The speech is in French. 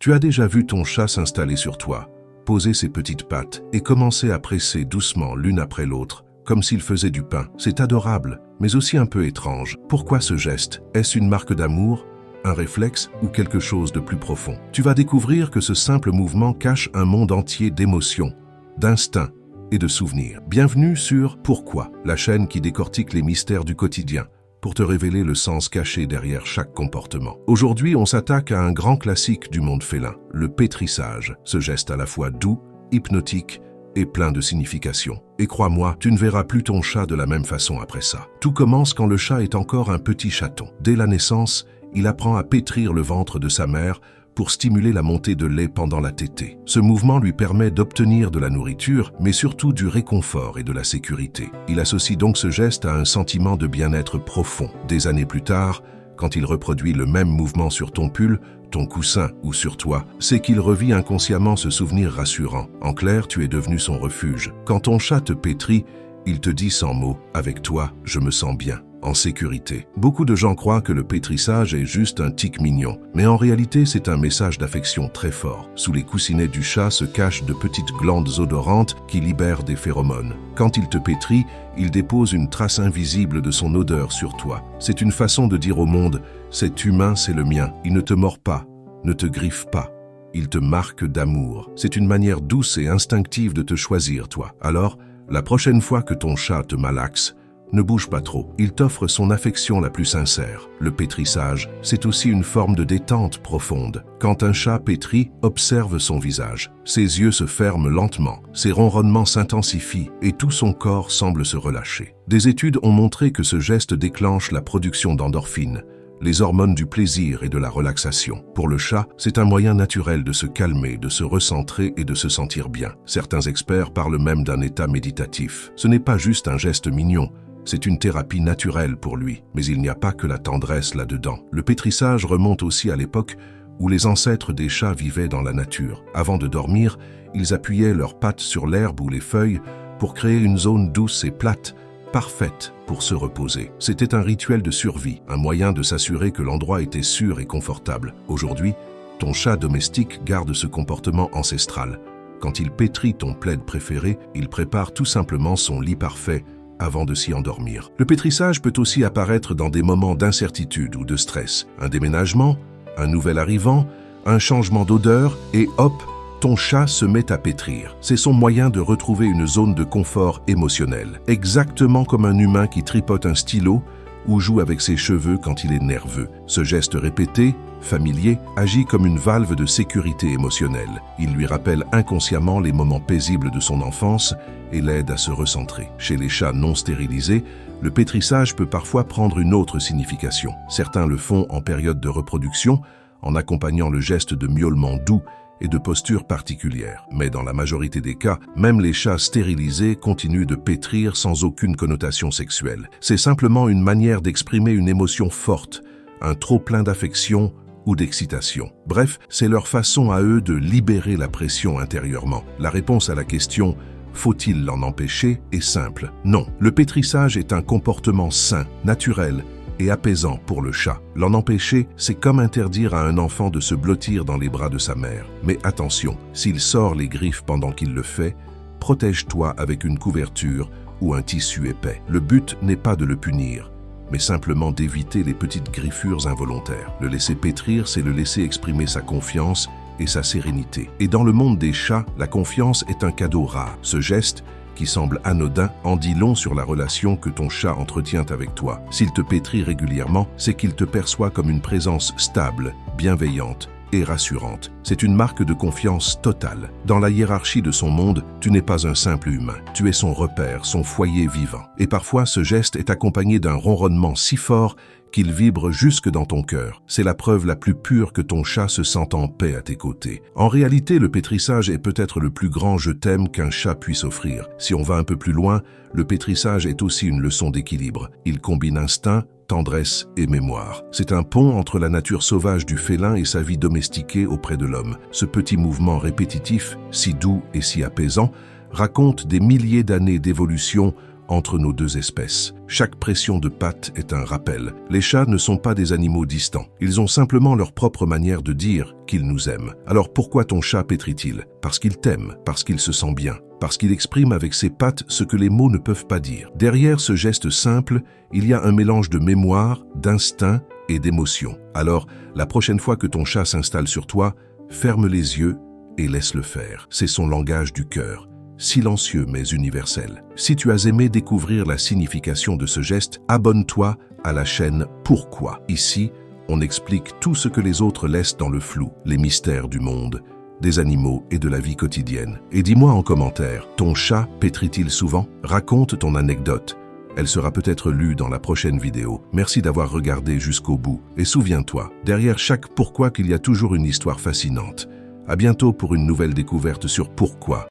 Tu as déjà vu ton chat s'installer sur toi, poser ses petites pattes et commencer à presser doucement l'une après l'autre, comme s'il faisait du pain. C'est adorable, mais aussi un peu étrange. Pourquoi ce geste? Est-ce une marque d'amour, un réflexe ou quelque chose de plus profond? Tu vas découvrir que ce simple mouvement cache un monde entier d'émotions, d'instincts et de souvenirs. Bienvenue sur Pourquoi, la chaîne qui décortique les mystères du quotidien pour te révéler le sens caché derrière chaque comportement. Aujourd'hui, on s'attaque à un grand classique du monde félin, le pétrissage, ce geste à la fois doux, hypnotique et plein de signification. Et crois-moi, tu ne verras plus ton chat de la même façon après ça. Tout commence quand le chat est encore un petit chaton. Dès la naissance, il apprend à pétrir le ventre de sa mère pour stimuler la montée de lait pendant la tétée. Ce mouvement lui permet d'obtenir de la nourriture, mais surtout du réconfort et de la sécurité. Il associe donc ce geste à un sentiment de bien-être profond. Des années plus tard, quand il reproduit le même mouvement sur ton pull, ton coussin ou sur toi, c'est qu'il revit inconsciemment ce souvenir rassurant. En clair, tu es devenu son refuge. Quand ton chat te pétrit, il te dit sans mots « Avec toi, je me sens bien ». En sécurité. Beaucoup de gens croient que le pétrissage est juste un tic mignon, mais en réalité c'est un message d'affection très fort. Sous les coussinets du chat se cachent de petites glandes odorantes qui libèrent des phéromones. Quand il te pétrit, il dépose une trace invisible de son odeur sur toi. C'est une façon de dire au monde « cet humain c'est le mien, il ne te mord pas, ne te griffe pas, il te marque d'amour ». C'est une manière douce et instinctive de te choisir toi. Alors, la prochaine fois que ton chat te malaxe, ne bouge pas trop, il t'offre son affection la plus sincère. Le pétrissage, c'est aussi une forme de détente profonde. Quand un chat pétrit, observe son visage. Ses yeux se ferment lentement, ses ronronnements s'intensifient et tout son corps semble se relâcher. Des études ont montré que ce geste déclenche la production d'endorphines, les hormones du plaisir et de la relaxation. Pour le chat, c'est un moyen naturel de se calmer, de se recentrer et de se sentir bien. Certains experts parlent même d'un état méditatif. Ce n'est pas juste un geste mignon, c'est une thérapie naturelle pour lui, mais il n'y a pas que la tendresse là-dedans. Le pétrissage remonte aussi à l'époque où les ancêtres des chats vivaient dans la nature. Avant de dormir, ils appuyaient leurs pattes sur l'herbe ou les feuilles pour créer une zone douce et plate, parfaite pour se reposer. C'était un rituel de survie, un moyen de s'assurer que l'endroit était sûr et confortable. Aujourd'hui, ton chat domestique garde ce comportement ancestral. Quand il pétrit ton plaid préféré, il prépare tout simplement son lit parfait avant de s'y endormir. Le pétrissage peut aussi apparaître dans des moments d'incertitude ou de stress. Un déménagement, un nouvel arrivant, un changement d'odeur et hop, ton chat se met à pétrir. C'est son moyen de retrouver une zone de confort émotionnel. Exactement comme un humain qui tripote un stylo ou joue avec ses cheveux quand il est nerveux. Ce geste répété, familier, agit comme une valve de sécurité émotionnelle. Il lui rappelle inconsciemment les moments paisibles de son enfance et l'aide à se recentrer. Chez les chats non stérilisés, le pétrissage peut parfois prendre une autre signification. Certains le font en période de reproduction, en accompagnant le geste de miaulement doux et de posture particulière. Mais dans la majorité des cas, même les chats stérilisés continuent de pétrir sans aucune connotation sexuelle. C'est simplement une manière d'exprimer une émotion forte, un trop-plein d'affection ou d'excitation. Bref, c'est leur façon à eux de libérer la pression intérieurement. La réponse à la question « faut-il l'en empêcher ?» est simple. Non, le pétrissage est un comportement sain, naturel et apaisant pour le chat. L'en empêcher, c'est comme interdire à un enfant de se blottir dans les bras de sa mère. Mais attention, s'il sort les griffes pendant qu'il le fait, protège-toi avec une couverture ou un tissu épais. Le but n'est pas de le punir, mais simplement d'éviter les petites griffures involontaires. Le laisser pétrir, c'est le laisser exprimer sa confiance et sa sérénité. Et dans le monde des chats, la confiance est un cadeau rare. Ce geste, qui semble anodin, en dit long sur la relation que ton chat entretient avec toi. S'il te pétrit régulièrement, c'est qu'il te perçoit comme une présence stable, bienveillante et rassurante. C'est une marque de confiance totale. Dans la hiérarchie de son monde, tu n'es pas un simple humain. Tu es son repère, son foyer vivant. Et parfois, ce geste est accompagné d'un ronronnement si fort qu'il vibre jusque dans ton cœur. C'est la preuve la plus pure que ton chat se sent en paix à tes côtés. En réalité, le pétrissage est peut-être le plus grand « je t'aime » qu'un chat puisse offrir. Si on va un peu plus loin, le pétrissage est aussi une leçon d'équilibre. Il combine instinct, tendresse et mémoire. C'est un pont entre la nature sauvage du félin et sa vie domestiquée auprès de l'homme. Ce petit mouvement répétitif, si doux et si apaisant, raconte des milliers d'années d'évolution entre nos deux espèces. Chaque pression de pattes est un rappel. Les chats ne sont pas des animaux distants. Ils ont simplement leur propre manière de dire qu'ils nous aiment. Alors pourquoi ton chat pétrit-il? Parce qu'il t'aime, parce qu'il se sent bien, parce qu'il exprime avec ses pattes ce que les mots ne peuvent pas dire. Derrière ce geste simple, il y a un mélange de mémoire, d'instinct et d'émotion. Alors, la prochaine fois que ton chat s'installe sur toi, ferme les yeux et laisse-le faire. C'est son langage du cœur, silencieux mais universel. Si tu as aimé découvrir la signification de ce geste, abonne-toi à la chaîne Pourquoi. Ici, on explique tout ce que les autres laissent dans le flou, les mystères du monde, des animaux et de la vie quotidienne. Et dis-moi en commentaire, ton chat pétrit-il souvent? Raconte ton anecdote. Elle sera peut-être lue dans la prochaine vidéo. Merci d'avoir regardé jusqu'au bout. Et souviens-toi, derrière chaque pourquoi qu'il y a toujours une histoire fascinante. À bientôt pour une nouvelle découverte sur Pourquoi.